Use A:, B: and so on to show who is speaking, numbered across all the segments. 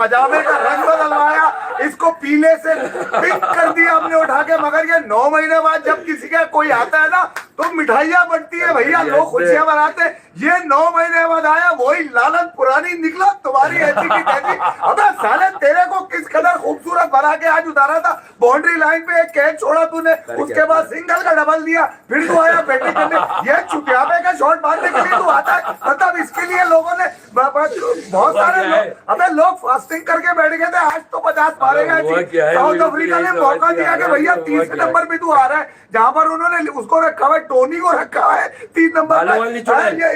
A: पजामे का रंग बदलवाया, इसको पीले से पिंक कर दिया हमने उठा के। मगर ये 9 महीने बाद जब किसी का कोई आता है ना तो मिठाइयाँ बनती है भैया, लोग खुशियां मनाते। ये 9 महीने बाद आया, वही लालन पुरानी निकला, तुम्हारी ऐसी की तैसी। अबे साले तेरे को किस कदर खूबसूरत बना के आज उतारा था, बाउंड्री लाइन पे एक कैच छोड़ा तूने, उसके बाद सिंगल का डबल दिया, फिर तू आया बैटिंग करने। ये चुटियापे का शॉट मारने के लिए तू आता है, मतलब इसके लिए लोगों ने बहुत सारे लोग, अबे लोग फास्टिंग करके बैठ गए थे, आज तो 50 मारेगा। साउथ अफ्रीका ने मौका दिया कि भैया 30 नंबर पे तू आ रहा है, जहां पर उन्होंने उसको रखा हुआ है, टोनी को रखा हुआ है 3 नंबर पे,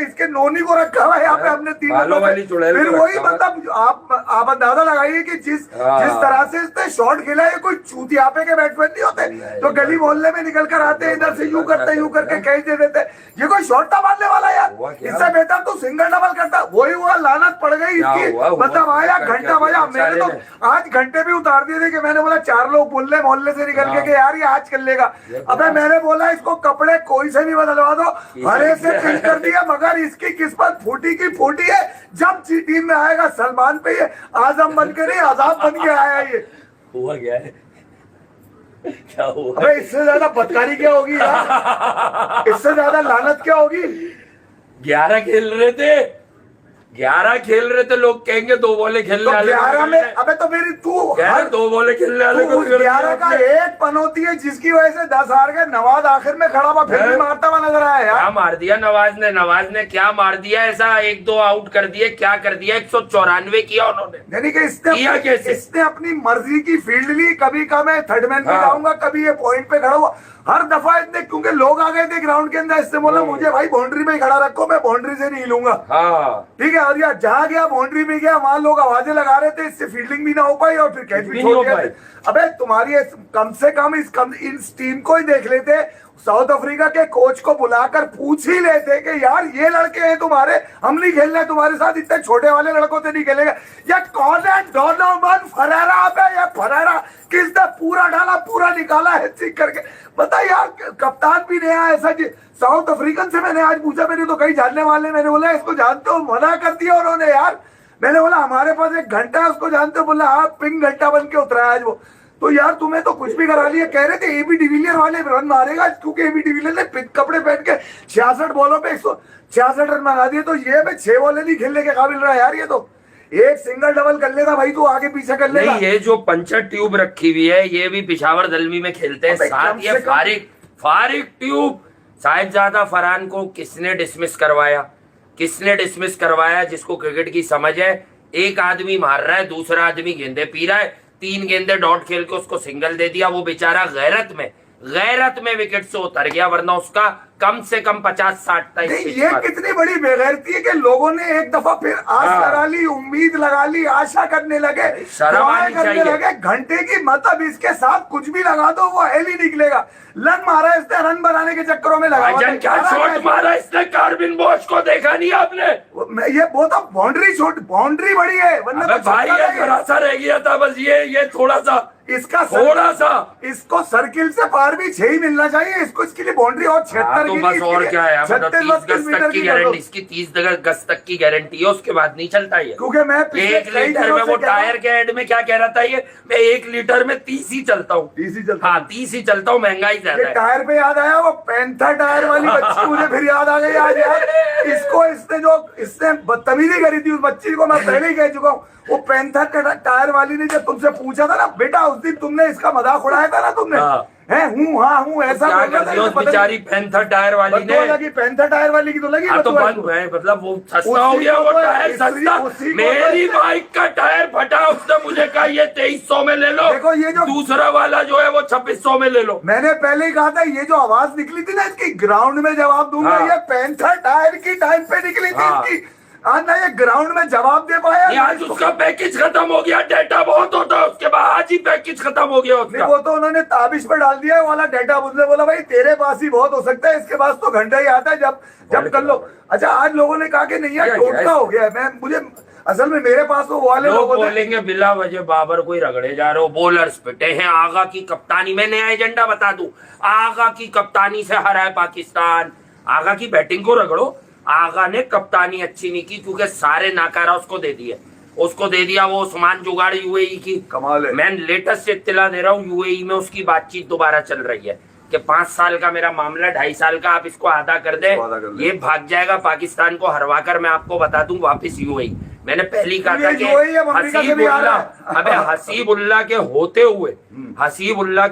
A: इसके नोनी को रखा हुआ है यहाँ पे हमने 3 नंबर पे। फिर वही मतलब आप अंदाजा लगाइए कि जिस तरह से इसने शॉट खेला है, कोई चूतियापे के बैट्समैन नहीं होते जो गली मोहल्ले में निकल कर आते, इधर से यूं करके कैच दे देते। ये कोई शॉट था मारने वाला यार, इससे बेहतर तो सिंगल डबल करता। वही हुआ, लानत पड़ गई इसकी, मतलब आया घंटा बजा। मैंने तो आज घंटे भी उतार दिए थे कि मैंने बोला 4 लोग बोल रहे मोहल्ले से निकल के यार ये आज कर लेगा। अबे मैंने बोला इसको कपड़े कोई से भी बदलवा दो, हरे से पिंक कर दिया, मगर इसकी किस्मत फूटी की फूटी है। जब टीम में आएगा सलमान पे ये आजम बन के नहीं, आजाद बन के आया। ये
B: हुआ क्या है, क्या हुआ?
A: अबे इससे ज्यादा बदकारी क्या होगी यार, इससे ज्यादा लानत क्या होगी।
B: 11 खेल रहे थे, 11 खेल रहे थे, लोग कहेंगे 2 बॉलें खेलने वाले।
A: 11 में अबे तो मेरी तू
B: 2 बॉलें खेलने वाले को
A: 11 का एक पनौती है जिसकी वजह से 10 हार गए। नवाज आखिर में खड़ा हुआ, फिर भी मारता हुआ नजर आया यार।
B: क्या मार दिया नवाज ने क्या मार दिया ऐसा, 1-2 आउट कर दिए, क्या कर दिया, 194 किया उन्होंने।
A: यानी कि इसने अपनी मर्जी की फील्ड ली, कभी का मैं थर्ड मैन पे जाऊंगा, कभी ये पॉइंट पे खड़ा हुआ। हर दफा इतने, क्योंकि लोग आ गए थे ग्राउंड के अंदर, इससे बोला मुझे भाई बाउंड्री में ही खड़ा रखो, मैं बाउंड्री से नहीं हिलूंगा। ठीक है, और यार जहां गया बाउंड्री में गया, वहां लोग आवाजें लगा रहे थे, इससे फील्डिंग भी ना हो पाई और फिर कैच भी छोड़ दिया। अबे तुम्हारी कम से कम इस टीम को ही देख लेते, साउथ अफ्रीका के कोच को बुलाकर पूछ ही लेते कि यार ये लड़के हैं तुम्हारे, हम नहीं खेलने तुम्हारे साथ, इतने छोटे वाले लड़कों से नहीं खेलेंगे। ये कौन है डोनोवन फरेरा पे, ये फरेरा किसने पूरा डाला, पूरा निकाला है चीख करके। बता यार, कप्तान भी नहीं आया ऐसा। साउथ अफ्रीकन से मैंने आज पूछा, मेरे तो कई जानने वाले, मैंने बोला इसको जानते हो, मना कर दिया उन्होंने यार। मैंने बोला हमारे पास एक घंटा है, उसको जानते हो, बोला हाँ पिंक घंटा बन के उतरा आज वो। तो यार तुम्हें तो कुछ भी करा लिया। कह रहे थे एबी डिविलियर वाले रन मारेगा, क्योंकि एबी डिविलियर ने पिंक कपड़े पहन के 66 बॉलों पे 166 रन बना दिए। तो ये मैं 6 बॉलें नहीं खेलने के काबिल रहा यार। ये तो एक सिंगल डबल कर लेगा भाई, तू आगे पीछे कर लेगा।
B: ये जो पंचर ट्यूब रखी हुई है, ये भी पिशावर दलवी में खेलते हैं साथ। ये फारिक ट्यूब, साहिबजादा फरहान को किसने डिसमिस करवाया, जिसको क्रिकेट की समझ है। एक आदमी मार रहा है, दूसरा आदमी गेंदे पी रहा है, 3 गेंदे डॉट खेल के उसको सिंगल दे दिया। वो बेचारा गैरत में विकेट से उतर गया, वरना उसका कम से कम 50-60 था।
A: ये कितनी बड़ी बेगैरती है कि लोगों ने एक दफा फिर आस लगा ली, उम्मीद लगा ली, आशा करने लगे, करने लगे घंटे की। मतलब इसके साथ कुछ भी लगा दो वो हेल ही निकलेगा। रन मारा इसने, रन बनाने के चक्करों में लगा।
B: क्या शॉट मारा इसने, कार्बिन बोश को देखा नहीं आपने?
A: ये वो तो बाउंड्री शॉट, बाउंड्री बड़ी है, वरना
B: भाई ये थोड़ा सा रह गया था बस। ये थोड़ा सा इसको सर्किल से पार भी 6 ही मिलना चाहिए इसको, इसके लिए बाउंड्री और 76 तो बस और क्या है, 30 गज तक की गारंटी, इसकी 30 गज तक की गारंटी है, उसके बाद नहीं चलता है।
A: क्योंकि मैं
B: 1 लीटर में, वो टायर के एड में क्या कह रहा था ये, मैं 1 लीटर में 30 ही चलता हूँ। 30 ही चलता हूँ, महंगाई ज्यादा है।
A: टायर पे याद आया, वो पैंथर टायर वाली बच्ची मुझे फिर याद आ गई आज यार। इसको इसने बदतमीजी करी थी उस बच्ची को, मैं पहले ही कह चुका हूँ। वो पैंथर टायर वाली ने जब तुमसे पूछा था ना, बेटा उस दिन तुमने इसका मजाक उड़ाया था ना तुमने, हूँ ऐसा
B: बेचारी पैंथर टायर वाली ने
A: लगी, पैंथर टायर वाली की तो लगी।
B: तो मतलब वो सस्ता हो गया, वो टायर सस्ता। मेरी बाइक का टायर फटा, उसने मुझे कहा ये 2300 में ले लो। देखो ये जो दूसरा वाला जो है वो 2600 में ले लो। मैंने पहले ही कहा था, ये जो आवाज निकली थी ना इसकी, ग्राउंड में जवाब दूंगा, ये पैंथर टायर की टाइम पे निकली थी इसकी। आज ना ये ग्राउंड में जवाब दे पाया। आज उसका पैकेज खत्म हो गया, डेटा बहुत होता है उसके बाद, आज ही पैकेज खत्म हो गया उसका। वो तो उन्होंने ताबिश पर डाल दिया वाला डेटा। उसने बोला भाई तेरे पास ही बहुत हो सकता है, इसके पास तो घंटा ही आता है, जब कर लो। अच्छा आज लोगों ने कहा कि नहीं यार टोटका हो गया। मुझे असल में मेरे पास तो वाले लोग बोलेंगे बिला वजह बाबर को ही रगड़े जा रहे हो, बॉलर्स पिटे हैं। आगा की कप्तानी, मैं नया एजेंडा बता दूं, आगा की कप्तानी से हरा है पाकिस्तान। आगा की बैटिंग को रगड़ो, आगा ने कप्तानी अच्छी नहीं की, क्योंकि सारे नाकारा उसको दे दिए। उसको दे दिया वो उस्मान जुगाड़ी यूएई की।
A: कमाल है।
B: मैं लेटेस्ट इत्तला दे रहा हूँ, यूएई में उसकी बातचीत दोबारा चल रही है कि 5 साल का मेरा मामला, 2.5 साल का, आप इसको आधा कर दे, ये भाग जाएगा पाकिस्तान को हरवा कर, मैं आपको बता दूं वापिस यूएई। मैंने पहली कहा था कि हसीबुल्लाह के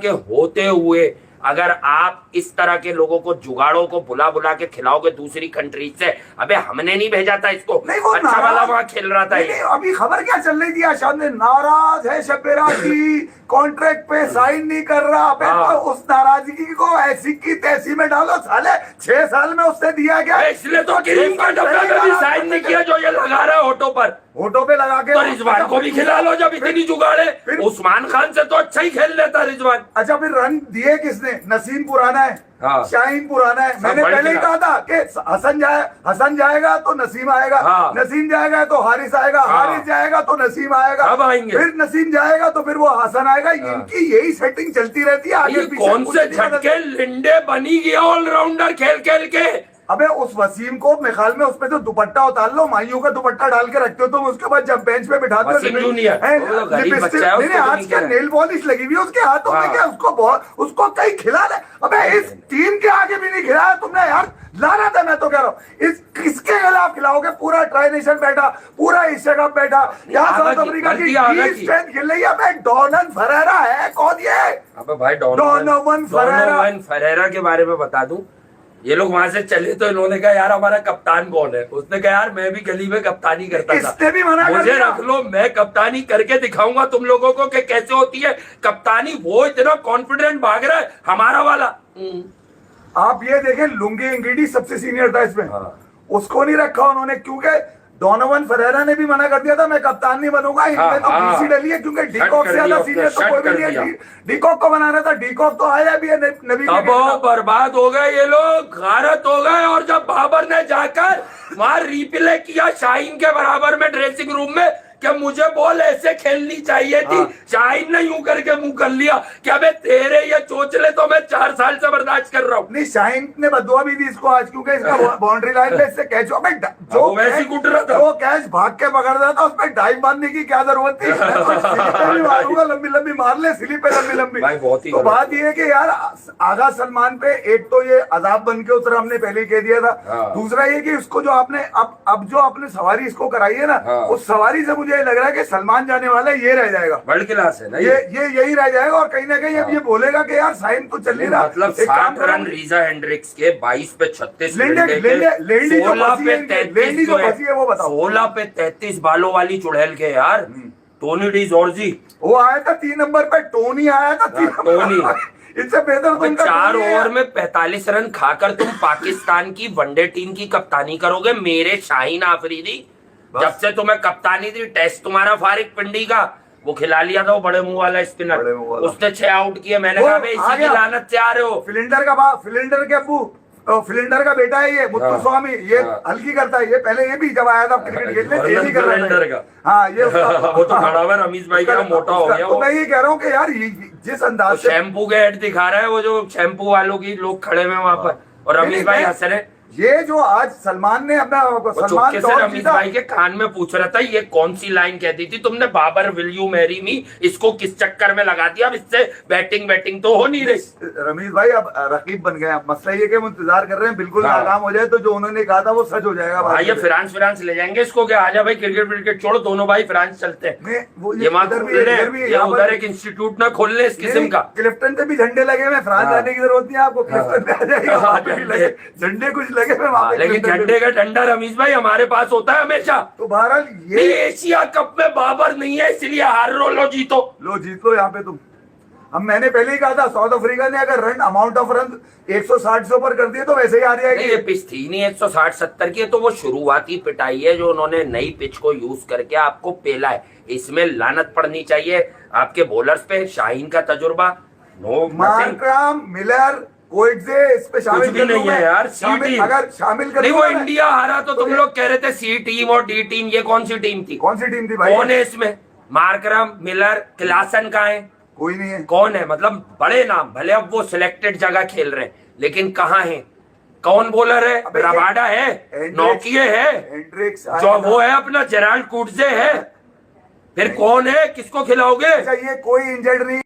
B: होते हुए अगर आप इस तरह के लोगों को, जुगाड़ों को बुला बुला के खिलाओगे दूसरी कंट्री से, अबे हमने नहीं भेजा था इसको, अच्छा वाला वहाँ खेल रहा था।
A: अभी खबर क्या चल रही थी आशाद ने, नाराज है शब्बेराशी, कॉन्ट्रैक्ट पे साइन नहीं कर रहा। तो उस नाराजगी को ऐसी की तैसी में डालो साले, 6 साल में उससे दिया गया,
B: इसलिए तो क्रीम का डब्बा कभी साइन नहीं किया जो ये लगा रहा है होटो पर,
A: होटो पे लगा के।
B: तो रिजवान को भी खिला लो जब इतनी जुगाड़े। उस्मान खान से तो अच्छा ही खेल लेता रिजवान।
A: अच्छा फिर रन दिए किसने? नसीम पुराना है, शाहीन पुराना है। मैंने पहले ही कहा था कि हसन जाएगा तो नसीम आएगा, नसीम जाएगा तो हारिस आएगा, हारिस जाएगा तो नसीम आएगा,
B: अब आएंगे,
A: फिर नसीम जाएगा तो फिर वो हसन आएगा। इनकी यही सेटिंग चलती रहती है आगे पीछे।
B: कौन से झटके लिंडे बनी गया ऑलराउंडर खेल खेल के।
A: अबे उस वसीम को मेरे ख्याल में उसपे तो दुपट्टा उतार लो, माइयों का दुपट्टा डाल के रखते हो तुम, उसके बाद जब बेंच पे बिठाते हो आज क्या नेल पॉलिश लगी हुई उसके हाथों में, क्या उसको कहीं खिला दे। अबे इस टीम के आगे भी नहीं खिलाया तुमने यार, लाना था। मैं तो कह रहा हूँ इस किसके खिलाफ खिलाओगे? पूरा ट्राई नेशन बैठा, पूरा एशिया कप बैठा, यहाँ साउथ अफ्रीका की स्ट्रेंथ खेल रही है। डोनोवन फरेरा है, कौन ये?
B: अबे भाई डोनोवन फरेरा के बारे में बता दूं, ये लोग वहां से चले तो इन्होंने कहा यार हमारा कप्तान कौन है? उसने कहा यार मैं भी गली में कप्तानी करता था,
A: भी मना
B: मुझे रख लो, मैं कप्तानी करके दिखाऊंगा तुम लोगों को कि कैसे होती है कप्तानी। वो इतना कॉन्फिडेंट भाग रहा है, हमारा वाला।
A: आप ये देखें, लुंगी इंगीडी सबसे सीनियर था इसमें, उसको नहीं रखा उन्होंने, क्योंकि डोनोवन फरेरा ने भी मना कर दिया था मैं कप्तान नहीं बनूंगा। इनमें तो बीसी डली है, क्योंकि डीकॉक से ज्यादा सीनियर तो कोई भी नहीं है। डीकॉक को बनाना था, डीकॉक तो आया भी है नबी।
B: अब बर्बाद हो गए ये लोग, गारत हो गए। और जब बाबर ने जाकर वहां रिप्ले किया शाहीन के बराबर में ड्रेसिंग रूम में कि मुझे बॉल ऐसे खेलनी चाहिए थी, शाहीन ने यूं करके मुंह कर लिया कि अबे तेरे ये चोचले तो मैं 4 साल से बर्दाश्त कर रहा हूँ।
A: नहीं, शाहीन ने बदुआ भी दी इसको आज, क्योंकि इसका बाउंड्री लाइन पे इससे कैच जो
B: वैसे कुट रहा था,
A: वो कैच भाग के पकड़ रहा था, उसमें डाइव मारने की क्या जरूरत थी? मारूंगा लंबी लंबी मार ले, स्लिप पे लंबी लंबी। तो बात ये है कि यार आगा सलमान पे एक तो ये अजाब बन के उतरा, हमने पहले ही कह दिया था। दूसरा ये कि उसको जो आपने अब जो आपने सवारी इसको कराई है ना, उस सवारी से मुझे लग रहा है कि सलमान जाने वाला है, ये रह जाएगा,
B: वर्ल्ड क्लास है ना
A: ये यही रह जाएगा। और कहीं ना कहीं अब ये बोलेगा कि यार साइन तो चल नहीं रहा।
B: मतलब 7 रन रीजा हेंड्रिक्स के, 22 पे 36, 16 पे 33 बालों वाली चुड़ैल के यार। टोनी डी जॉर्जी
A: वो आया था 3 नंबर पे, टोनी आया था 3 नंबर। इससे बेहतर तुम
B: 4 ओवर में 45 रन खाकर तुम पाकिस्तान की वनडे टीम की कप्तानी करोगे मेरे शाहीन आफरीदी। जब से तुम्हें कप्तानी थी, टेस्ट तुम्हारा फारिक पिंडी का वो खिला लिया था, वो बड़े मुंह वाला स्पिनर, उसने 6 आउट किए। मैंने कहा इसी की लानत से आ रहे हो।
A: फिलिंडर के अब्बू, फिलिंडर का बेटा है ये, मुत्तु स्वामी, ये हल्की करता है। ये पहले ये भी जब आया था क्रिकेट खेलने, ये भी कर रहा था। हाँ, ये
B: वो तो खड़ा हुआ रमीश भाई का मोटा हो गया।
A: तो मैं ये कह रहा हूँ कि यार जिस अंदाज से
B: शैम्पू के एड दिखा रहा है, वो जो शैम्पू वालों की लोग खड़े हुए वहां पर, और रमीश भाई हंस रहे।
A: ये जो आज सलमान ने अपना
B: सलमान रमीश भाई के कान में पूछ रहा था ये कौन सी लाइन कहती थी तुमने, Babar will you marry me, इसको किस चक्कर में लगा दिया? अब इससे बैटिंग तो हो नहीं रही।
A: रमीश भाई अब रकीब बन गए। मसला ये कि हम इंतजार कर रहे हैं बिल्कुल नाकाम हो जाए तो जो उन्होंने कहा था वो सच हो जाएगा।
B: ये फ्रांस ले जाएंगे इसको, क्या आजा भाई क्रिकेट छोड़ो, दोनों भाई फ्रांस चलते हैं। उधर एक इंस्टीट्यूट ना खोल ले इस किस्म का।
A: क्लिफ्टन से भी झंडे लगे हुए, फ्रांस जाने की जरूरत नहीं है आपको, क्लिफ्टन पे आ जाएगा। झंडे कुछ लगे,
B: लेकिन झंडे का डंडा रमीश भाई हमारे पास होता है हमेशा।
A: तो बहरहाल ये
B: एशिया कप में बाबर नहीं है, इसलिए हार लो जीतो
A: यहाँ पे तुम। हम मैंने पहले ही कहा था साउथ अफ्रीका ने अगर रन अमाउंट ऑफ रन 160 से ऊपर कर दिए तो वैसे ही हार जाएगी।
B: ये पिच थी नहीं 160-70 की, तो वो शुरुआती पिटाई है जो उन्होंने नई पिच को यूज करके आपको पेला है। इसमें लानत पड़नी चाहिए आपके बॉलर्स पे। शाहीन का तजुर्बा, नो
A: मार्करम, मिलर, इस पे शामिल
B: भी नहीं है यार।
A: अगर शामिल कर,
B: वो इंडिया हारा तो तुम लोग कह रहे थे सी टीम और डी टीम, ये कौन सी टीम थी?
A: भाई?
B: कौन है इसमें? मार्करम, मिलर, क्लासन कहाँ है?
A: कोई नहीं है।
B: कौन है? मतलब बड़े नाम, भले अब वो सिलेक्टेड जगह खेल रहे हैं, लेकिन कहाँ है? कौन बॉलर है? रबाडा है, नोकिये है, जो वो है अपना जेराल्ड कुडजे है, फिर कौन है, किसको खिलाओगे?
A: अच्छा ये कोई इंजर्ड नहीं